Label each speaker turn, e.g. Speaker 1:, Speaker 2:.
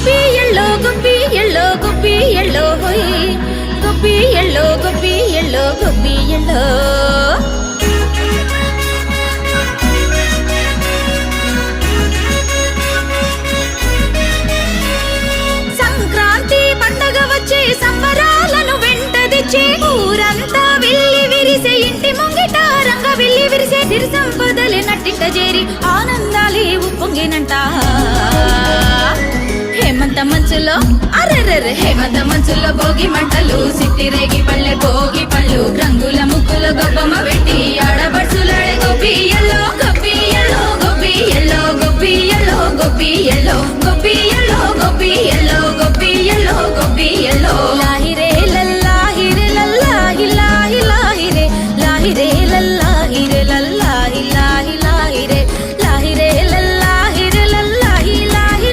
Speaker 1: Gubbi yellow Gubbi yellow హోయ్ Gubbi yellow Gubbi yellow Gubbi yellow Sankranti పండగ వచ్చే సంబరాలను వెంట తెచ్చే ఊరంతా విల్లి విరిసే ఇంటి ముంగిట రంగ విల్లి విరిసే సిరి సంపదలే నట్టిట చేరి ఆనందాలే ఉప్పొంగినంట హేమంత మంచులో అరెరెరె హేమంత మంచులో భోగి మంటలు సిట్టి రేగి పళ్ళె భోగి పళ్ళు రంగుల ముక్కులో గొప్పమ్మ పెట్టి ఆడబడుచులాడే గొప్పియల్లో గొప్పియల్లో గొప్పియల్లో గొప్పియల్లో గొప్పియల్లో గొప్పియల్లో గొప్పియల్లో గొప్పియల్లో గొప్పియల్లో లాహిరే లల్లాహిరే లల్లాహి లాహి లాహిరే లాహిరే లల్లాహిరే లల్లాహి లాహి లాహిరే లాహిరే లల్లాహిరే లల్లాహి లాహి